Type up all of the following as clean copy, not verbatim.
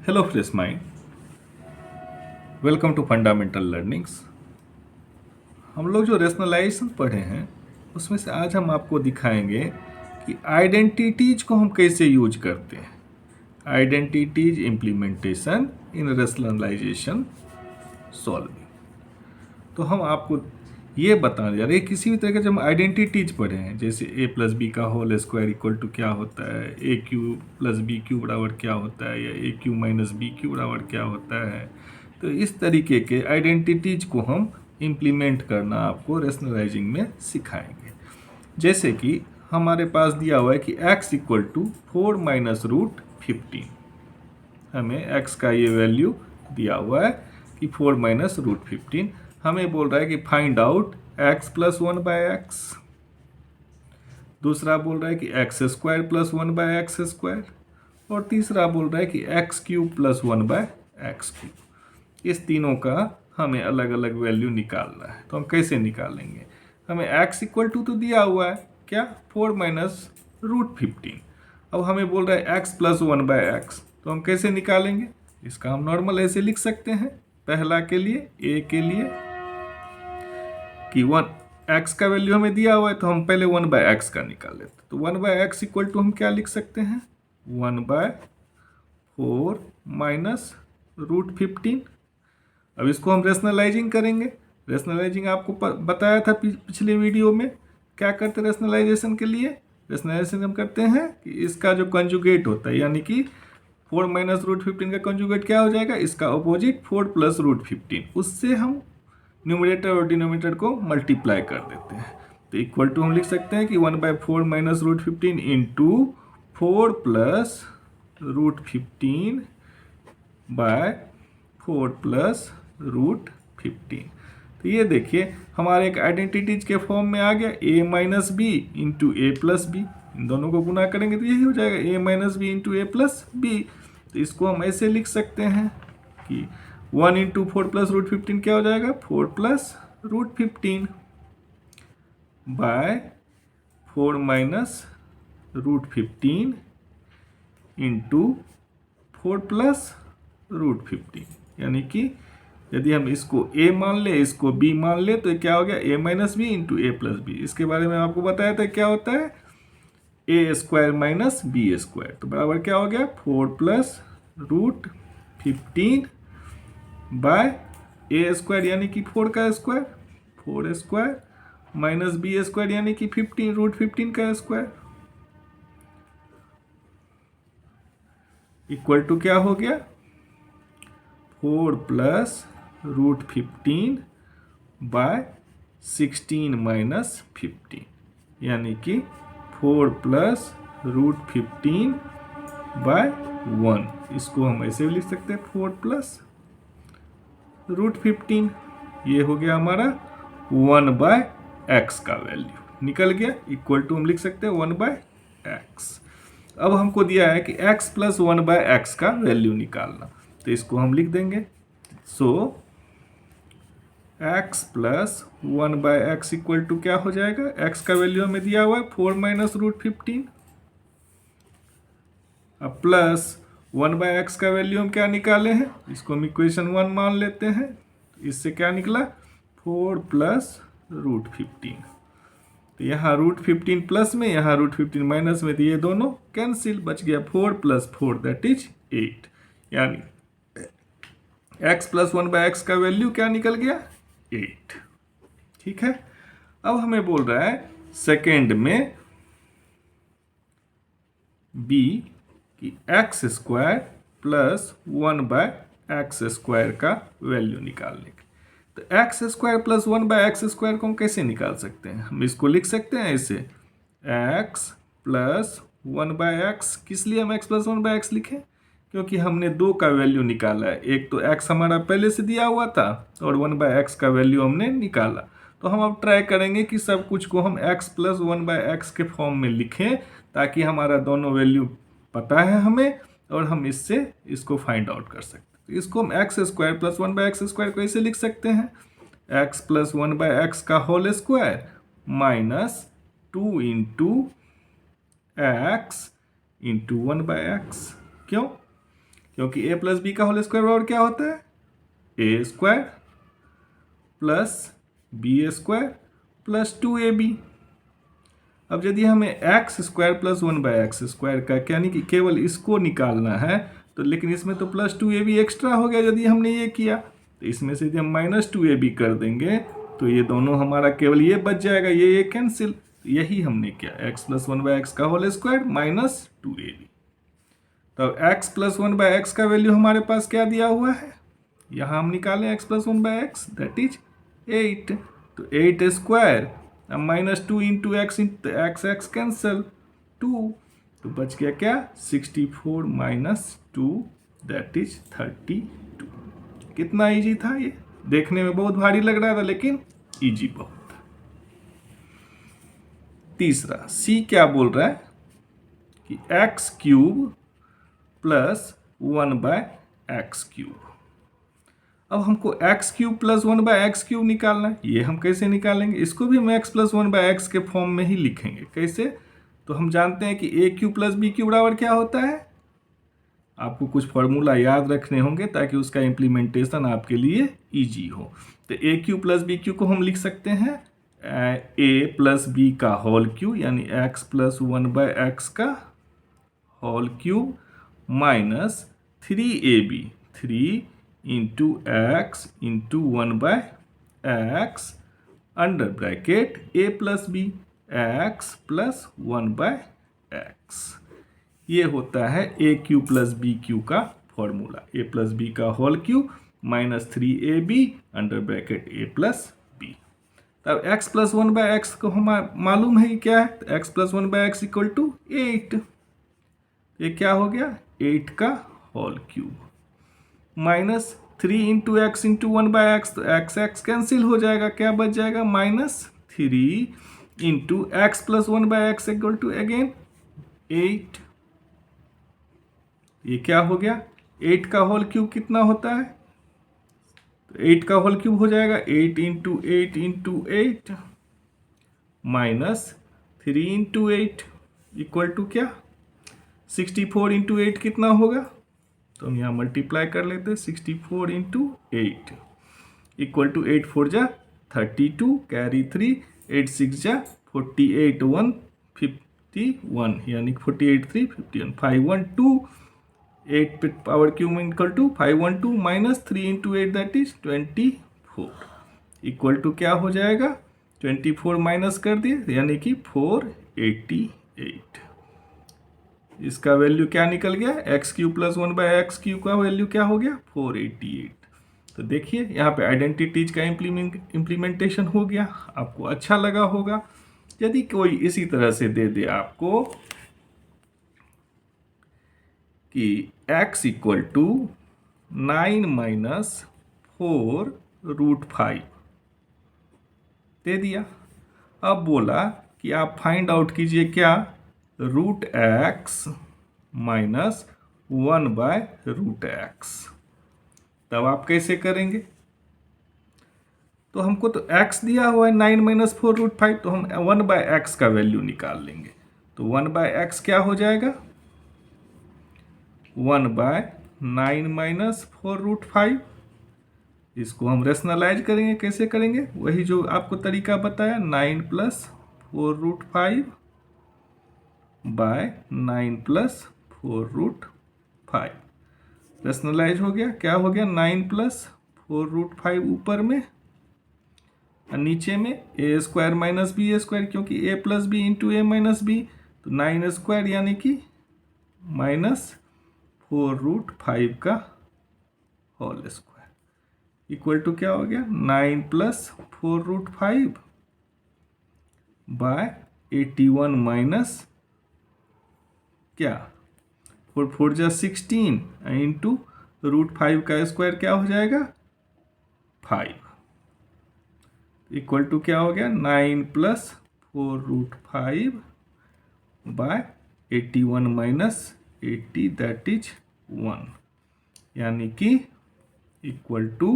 Hello fresh mind, welcome to fundamental learnings. हम लोग जो रेशनलाइजेशन पढ़े हैं उसमें से आज हम आपको दिखाएंगे कि आइडेंटिटीज को हम कैसे यूज करते हैं। आइडेंटिटीज इम्प्लीमेंटेशन इन रेशनलाइजेशन सॉल्विंग। तो हम आपको ये बताने जा रहे हैं किसी भी तरह के जब हम आइडेंटिटीज पढ़े हैं, जैसे a प्लस बी का होल स्क्वायर इक्वल टू क्या होता है, ए क्यू प्लस बी क्यू बराबर क्या होता है, या ए क्यू माइनस बी क्यू बराबर क्या होता है। तो इस तरीके के आइडेंटिटीज को हम इम्प्लीमेंट करना आपको रेशनलाइजिंग में सिखाएंगे। जैसे कि हमारे पास दिया हुआ है कि x equal to 4 minus root 15। हमें x का ये वैल्यू दिया हुआ है कि 4 माइनस रूट 15। हमें बोल रहा है कि find out x plus 1 by x. दूसरा बोल रहा है कि x square plus 1 by x square. और तीसरा बोल रहा है कि x cube plus 1 by x cube. इस तीनों का हमें अलग अलग वैल्यू निकालना है। तो हम कैसे निकालेंगे? हमें x इक्वल टू तो दिया हुआ है क्या, 4 माइनस रूट 15। अब हमें बोल रहा है x प्लस 1 बाय एक्स। तो हम कैसे निकालेंगे? इसका हम नॉर्मल ऐसे लिख सकते हैं। पहला के लिए a के लिए कि 1 x का वैल्यू हमें दिया हुआ है, तो हम पहले 1 बाय एक्स का निकाल लेते। तो 1 बाय एक्स इक्वल टू हम क्या लिख सकते हैं, 1 बाय 4 माइनस रूट 15। अब इसको हम रेशनलाइजिंग करेंगे। रेशनलाइजिंग आपको बताया था पिछले वीडियो में। क्या करते हैं रेशनलाइजेशन के लिए? रेशनलाइजेशन हम करते हैं कि इसका जो कंजुगेट होता है, यानी कि 4 माइनस रूट 15 का कंजुगेट क्या हो जाएगा, इसका अपोजिट 4 प्लस रूट 15। उससे हम न्यूमरेटर और डिनोमिनेटर को मल्टीप्लाई कर देते हैं। तो इक्वल टू हम लिख सकते हैं कि 1 by 4 minus root 15 into 4 plus root 15 by 4 plus root 15। तो ये देखिए हमारे एक आइडेंटिटीज के फॉर्म में आ गया, a minus B into A plus B. इन दोनों को गुना करेंगे तो यही हो जाएगा, a minus B into A plus B. तो इसको हम ऐसे लिख सकते हैं कि 1 इंटू 4 प्लस रूट 15 क्या हो जाएगा, 4 plus root 15 by 4 minus root 15 into 4 plus root 15। यानी कि यदि हम इसको a मान ले, इसको b मान ले, तो क्या हो गया, a minus B into A plus b. इसके बारे में आपको बताया था क्या होता है, a square minus B square. तो बराबर क्या हो गया, 4 plus root 15 by a square यानी कि 4 का square, 4 square minus B square यानी कि 15 रूट 15 का स्क्वायर, इक्वल टू क्या हो गया, 4 प्लस रूट 15 बाय 16 माइनस 15 यानी कि 4 प्लस रूट 15 बाय 1। इसको हम ऐसे भी लिख सकते हैं, 4 प्लस रूट 15। ये हो गया हमारा 1 बाय एक्स का वैल्यू निकल गया। इक्वल टू हम लिख सकते हैं 1 बाय एक्स। अब हमको दिया है कि x प्लस 1 बाय एक्स का वैल्यू निकालना, तो इसको हम लिख देंगे। So x plus 1 by x equal to क्या हो जाएगा, x का वैल्यू हमें दिया हुआ है 4 माइनस रूट 15। अब प्लस 1 बाय एक्स का वैल्यू हम क्या निकाले हैं, इसको हम इक्वेशन 1 मान लेते हैं। इससे क्या निकला, 4 प्लस रूट 15। तो यहाँ रूट 15 प्लस में, यहाँ रूट 15 माइनस में, तो ये दोनों कैंसिल, बच गया 4 प्लस 4 दैट इज 8। यानी x प्लस 1 बाय एक्स का वैल्यू क्या निकल गया, 8। ठीक है। अब हमें बोल रहा है सेकेंड में b कि x square plus 1 by x square का वैल्यू निकालने के। तो x square plus 1 by x square को हम कैसे निकाल सकते हैं, हम इसको लिख सकते हैं ऐसे, एक्स प्लस 1 बाय एक्स। किस लिए हम एक्स प्लस 1 बाय एक्स लिखें, क्योंकि हमने दो का वैल्यू निकाला है। एक तो एक्स हमारा पहले से दिया हुआ था और 1 बाय एक्स का वैल्यू हमने निकाला। तो हम अब ट्राई करेंगे कि सब कुछ को हम एक्स प्लस 1 बाय एक्स के फॉर्म में लिखें, ताकि हमारा दोनों वैल्यू पता है हमें और हम इससे इसको फाइंड आउट कर सकते हैं। तो इसको हम X square plus 1 by x square को ऐसे लिख सकते हैं, एक्स प्लस 1 बाय एक्स का whole square minus 2 into x into 1 by X. क्यों, क्योंकि ए प्लस बी का होल स्क्वायर बराबर क्या होता है, A square plus B square plus 2ab। अब यदि हमें एक्स स्क्वायर प्लस 1/x² का यानी कि केवल इसको निकालना है तो, लेकिन इसमें तो +2ab एक्स्ट्रा हो गया यदि हमने ये किया, तो इसमें से यदि हम -2ab कर देंगे तो ये दोनों हमारा केवल ये बच जाएगा, ये कैंसिल। यही हमने किया, x प्लस 1/x का होल स्क्वायर -2ab। तो x प्लस 1/x का वैल्यू हमारे पास क्या दिया हुआ है, यहाँ हम निकालें x plus 1/x, that is 8। तो 8 स्क्वायर अब -2 इंटू एक्स, एक्स कैंसल 2, तो बच गया क्या 64 - 2 दैट इज 32। कितना इजी था ये, देखने में बहुत भारी लग रहा था लेकिन इजी बहुत था। तीसरा सी क्या बोल रहा है कि x³ प्लस 1/x³। अब हमको x³ प्लस 1/x³ निकालना है। ये हम कैसे निकालेंगे, इसको भी हम x प्लस 1/x के फॉर्म में ही लिखेंगे। कैसे, तो हम जानते हैं कि a³ प्लस b³ बराबर क्या होता है। आपको कुछ फॉर्मूला याद रखने होंगे ताकि उसका इम्प्लीमेंटेशन आपके लिए इजी हो। तो a³ प्लस b³ को हम लिख सकते हैं a प्लस b का होल क्यूब, यानी x प्लस 1/x का whole cube minus 3ab, 3 into x into 1/x under bracket a plus b, x plus 1/x। ये होता है a³ प्लस b³ का फॉर्मूला, a प्लस बी का whole cube minus 3ab under bracket a plus b. तब x plus 1/x को हम मालूम है कि क्या है, तो x plus 1/x equal to 8। ये क्या हो गया, 8 का whole cube minus 3 into x into 1/x, तो x कैंसिल हो जाएगा, क्या बच जाएगा -3 into x plus 1/x equal to again 8। ये क्या हो गया, 8 का होल क्यूब कितना होता है, तो 8 का होल क्यूब हो जाएगा 8 into 8 into 8 minus 3 into 8 equal to क्या 64 इंटू 8 कितना होगा, तो हम यहाँ मल्टीप्लाई कर लेते हैं 64 इंटू 8 इक्वल टू 8 4 जा 32 कैरी 3 8 6 जा 48 1 51, यानी 48 3 51 512 8 पे power cube equal to 512 minus 3 into 8 that is 24 equal to क्या हो जाएगा 24 माइनस कर दिए यानी कि 488। इसका वैल्यू क्या निकल गया, x³ प्लस 1/x³ का वैल्यू क्या हो गया 488। तो देखिए यहाँ पे आइडेंटिटीज का इम्प्लीमेंटेशन हो गया, आपको अच्छा लगा होगा। यदि कोई इसी तरह से दे दे आपको कि x इक्वल टू 9 माइनस 4√5 दे दिया, अब बोला कि आप फाइंड आउट कीजिए क्या √x माइनस 1/√x। तब आप कैसे करेंगे, तो हमको तो x दिया हुआ है 9 माइनस 4√5, तो हम 1/x का वैल्यू निकाल लेंगे। तो 1/x क्या हो जाएगा 1/9 माइनस 4√5। इसको हम रेशनलाइज करेंगे, कैसे करेंगे, वही जो आपको तरीका बताया 9 प्लस 4√5 बाय 9 प्लस 4√5। रेशनलाइज हो गया, क्या हो गया 9 प्लस 4√5 ऊपर में और नीचे में a square minus B square, क्योंकि a plus b into a minus b, तो 9 स्क्वायर यानी कि माइनस 4√5 का होल स्क्वायर इक्वल टू क्या हो गया 9 प्लस 4√5 बाय 81 माइनस क्या 4 4 जा 16 इंटू √5 का स्क्वायर क्या हो जाएगा 5 इक्वल टू क्या हो गया 9 plus 4√5 by 81 minus 80 that is 1, यानी कि equal to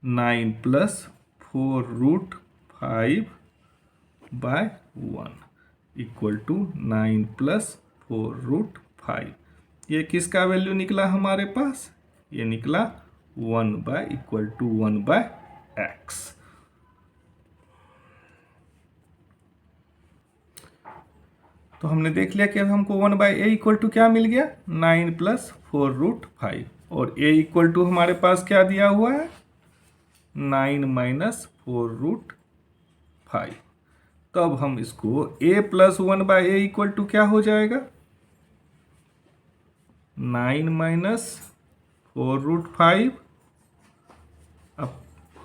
9 plus 4√5 by 1 equal to 9 plus 4√5। ये किसका वैल्यू निकला हमारे पास? ये निकला 1 by equal to 1 by x. तो हमने देख लिया कि अब हमको 1 बाय ए इक्वल टू क्या मिल गया? 9 प्लस 4√5। और ए इक्वल टू हमारे पास क्या दिया हुआ है? 9 माइनस 4√5। तब हम इसको a plus 1 by A equal to क्या हो जाएगा? 9 माइनस 4√5 अब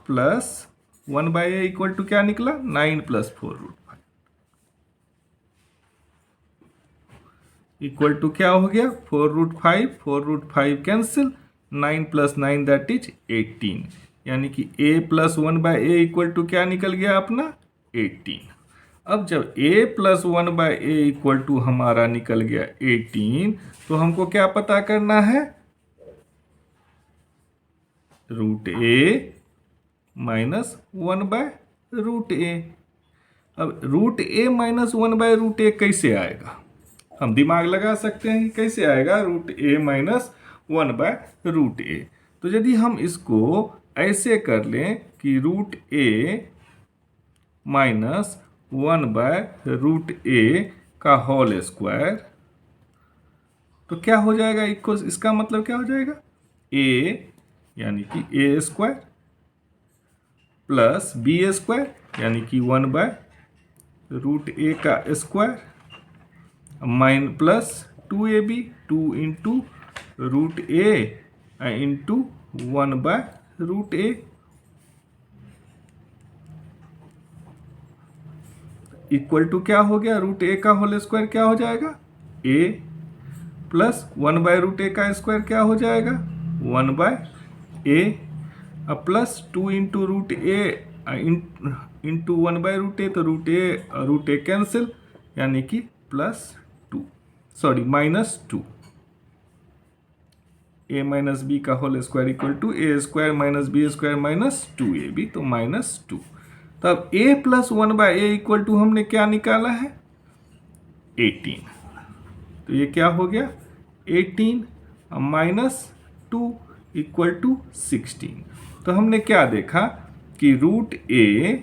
plus 1 by A equal to क्या निकला? 9 प्लस 4√5 इक्वल टू क्या हो गया? 4√5 4√5 कैंसिल, 9 प्लस 9 दैट इज 18। यानी कि a plus 1 by A equal to क्या निकल गया अपना? 18। अब जब a plus 1 by A equal to हमारा निकल गया 18, तो हमको क्या पता करना है? Root a minus 1 by root a। अब root a minus 1 by root a कैसे आएगा? हम दिमाग लगा सकते हैं कि कैसे आएगा root a minus 1 by root a। तो यदि हम इसको ऐसे कर लें कि root a minus 1 by root a का होल स्क्वायर, तो क्या हो जाएगा? इसका मतलब क्या हो जाएगा? a यानी कि a square plus b square यानी कि 1 बाय रूट a का square minus plus 2ab 2 into root a into 1 by root a equal to क्या हो गया? रूट a का होल स्क्वायर क्या हो जाएगा? a plus 1 by root a का स्क्वायर क्या हो जाएगा? 1 बाय a अब plus 2 into root a into 1 by root a, तो रूट a कैंसिल यानी कि plus 2 sorry minus 2। a minus B का whole square equal to a square minus B square minus 2ab, तो minus 2। तब a plus 1 by A equal to हमने क्या निकाला है? 18। तो ये क्या हो गया? 18 माइनस 2 इक्वल टू 16। तो हमने क्या देखा कि root a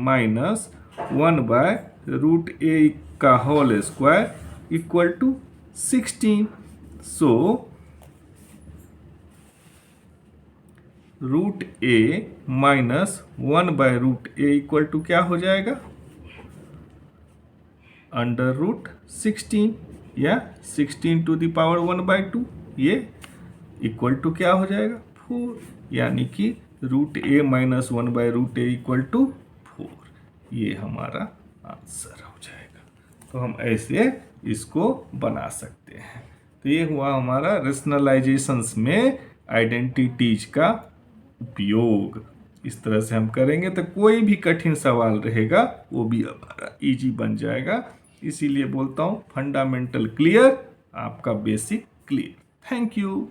minus 1 by root a का whole square equal to 16। So root a minus 1 by root a equal to क्या हो जाएगा? अंडर रूट 16 या 16 टू द पावर 1 बाय 2, ये इक्वल टू क्या हो जाएगा? 4। यानी कि root a minus 1 by root a equal to 4। ये हमारा आंसर हो जाएगा। तो हम ऐसे इसको बना सकते हैं। तो ये हुआ हमारा रेशनलाइजेशंस में आइडेंटिटीज का उपयोग। इस तरह से हम करेंगे तो कोई भी कठिन सवाल रहेगा वो भी हमारा इजी बन जाएगा। इसीलिए बोलता हूँ फंडामेंटल क्लियर, आपका बेसिक क्लियर। Thank you.